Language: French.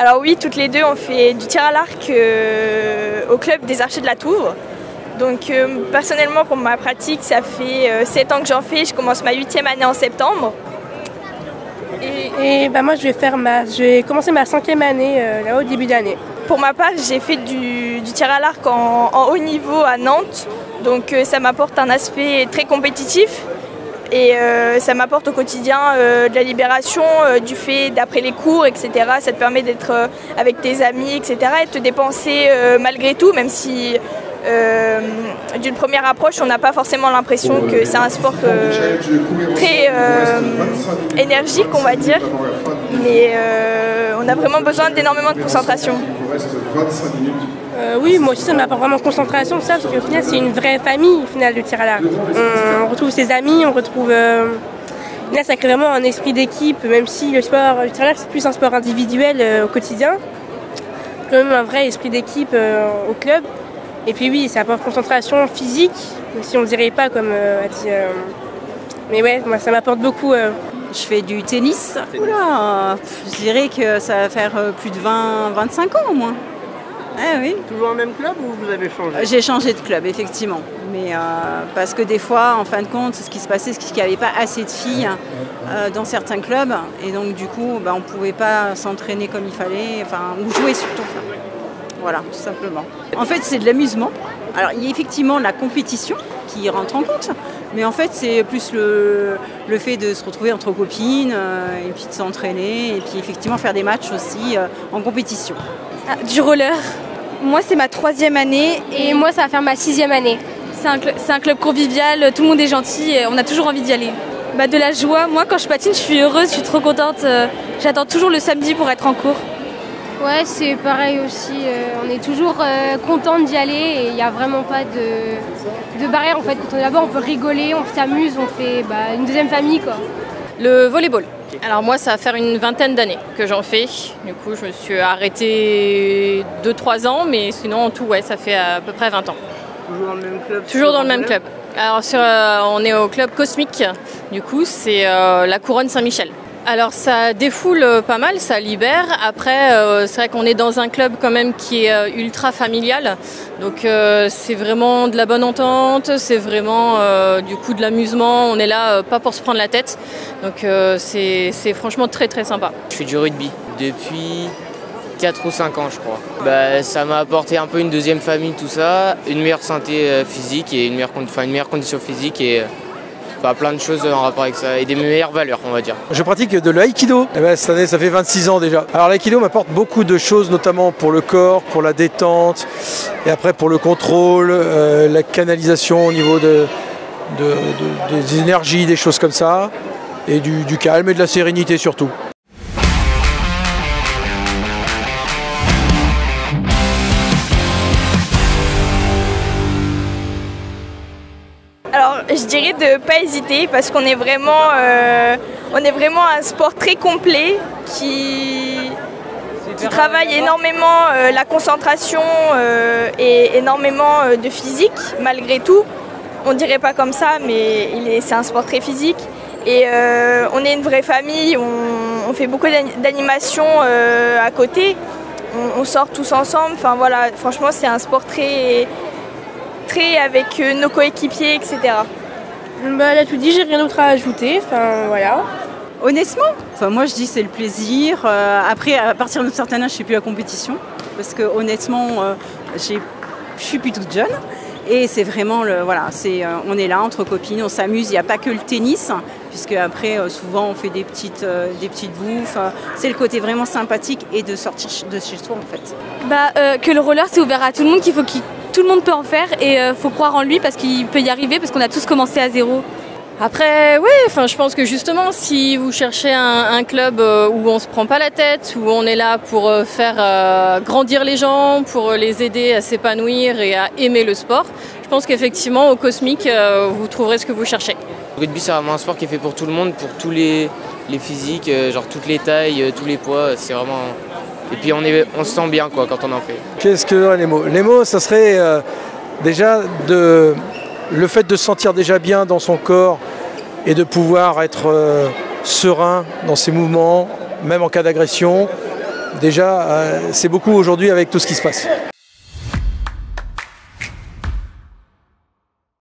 Alors oui, toutes les deux, on fait du tir à l'arc au club des Archers de la Touvre. Donc personnellement, pour ma pratique, ça fait 7 ans que j'en fais. Je commence ma 8e année en septembre. Et moi, je vais commencer ma 5e année là au début d'année. Pour ma part, j'ai fait du tir à l'arc en haut niveau à Nantes. Donc ça m'apporte un aspect très compétitif. Et ça m'apporte au quotidien de la libération, du fait d'après les cours, etc. Ça te permet d'être avec tes amis, etc. et de te dépenser malgré tout, même si d'une première approche, on n'a pas forcément l'impression que c'est un sport très énergique, on va dire. Mais on a vraiment besoin d'énormément de concentration. Oui, moi aussi ça m'apporte vraiment concentration, ça, parce qu'au final c'est une vraie famille, au final, le tir à l'arc. On retrouve ses amis, on retrouve... Là ça crée vraiment un esprit d'équipe, même si le tir à l'arc c'est plus un sport individuel au quotidien. Quand même un vrai esprit d'équipe au club. Et puis oui, ça apporte concentration physique, même si on ne dirait pas comme a dit... Mais ouais, moi ça m'apporte beaucoup. Je fais du tennis. Oula, je dirais que ça va faire plus de 20-25 ans au moins. Ah oui. Toujours dans le même club ou vous avez changé? J'ai changé de club, effectivement. Mais parce que des fois, en fin de compte, ce qui se passait, c'est qu'il n'y avait pas assez de filles dans certains clubs. Et donc, du coup, on ne pouvait pas s'entraîner comme il fallait, ou jouer surtout. Voilà, tout simplement. En fait, c'est de l'amusement. Alors, il y a effectivement la compétition qui rentre en compte. Mais en fait, c'est plus le fait de se retrouver entre copines et puis de s'entraîner. Et puis, effectivement, faire des matchs aussi en compétition. Du roller. Moi, c'est ma 3e année. Et moi, ça va faire ma 6e année. C'est un club convivial, tout le monde est gentil, et on a toujours envie d'y aller. De la joie. Moi, quand je patine, je suis heureuse, je suis trop contente. J'attends toujours le samedi pour être en cours. Ouais, c'est pareil aussi. On est toujours content d'y aller et il n'y a vraiment pas de barrière. En fait, quand on est là-bas, on peut rigoler, on s'amuse, on fait une deuxième famille, quoi. Le volleyball. Alors moi, ça va faire une 20aine d'années que j'en fais. Du coup, je me suis arrêtée 2-3 ans, mais sinon, en tout, ouais, ça fait à peu près 20 ans. Toujours dans le même club? Toujours dans le même club. Alors, on est au club Cosmique. Du coup, c'est la Couronne Saint-Michel. Alors, ça défoule pas mal, ça libère. Après, c'est vrai qu'on est dans un club quand même qui est ultra familial. Donc, c'est vraiment de la bonne entente, c'est vraiment du coup de l'amusement. On est là pas pour se prendre la tête. Donc, c'est franchement très très sympa. Je fais du rugby depuis 4 ou 5 ans, je crois. Ça m'a apporté un peu une deuxième famille, tout ça, une meilleure santé physique et une meilleure condition physique et plein de choses en rapport avec ça et des meilleures valeurs, on va dire. Je pratique de l'aïkido. Cette année, ça fait 26 ans déjà. Alors l'aïkido m'apporte beaucoup de choses, notamment pour le corps, pour la détente et après pour le contrôle, la canalisation au niveau des énergies, des choses comme ça, et du calme et de la sérénité surtout. Alors je dirais de ne pas hésiter parce qu'on est vraiment un sport très complet qui travaille énormément la concentration et énormément de physique malgré tout. On dirait pas comme ça, mais c'est un sport très physique. Et on est une vraie famille, on fait beaucoup d'animations à côté, on sort tous ensemble. Enfin voilà, franchement c'est un sport très avec nos coéquipiers, etc. Là tout dit, j'ai rien d'autre à ajouter, voilà. Honnêtement, moi je dis c'est le plaisir. Après, à partir d'un certain âge, je ne fais plus la compétition. Parce que honnêtement, je suis plus toute jeune. Et c'est vraiment, on est là entre copines, on s'amuse. Il n'y a pas que le tennis, puisque après, souvent, on fait des petites bouffes. C'est le côté vraiment sympathique et de sortir de chez soi, en fait. Que le roller, c'est ouvert à tout le monde, tout le monde peut en faire et faut croire en lui parce qu'il peut y arriver, parce qu'on a tous commencé à zéro. Après, oui, je pense que justement, si vous cherchez un club où on se prend pas la tête, où on est là pour faire grandir les gens, pour les aider à s'épanouir et à aimer le sport, je pense qu'effectivement, au Cosmique, vous trouverez ce que vous cherchez. Le rugby, c'est vraiment un sport qui est fait pour tout le monde, pour tous les physiques, genre toutes les tailles, tous les poids. C'est vraiment... Et puis on se sent bien quand on en fait. Qu'est-ce que les mots? Les mots, ça serait déjà le fait de se sentir déjà bien dans son corps et de pouvoir être serein dans ses mouvements, même en cas d'agression. Déjà, c'est beaucoup aujourd'hui avec tout ce qui se passe.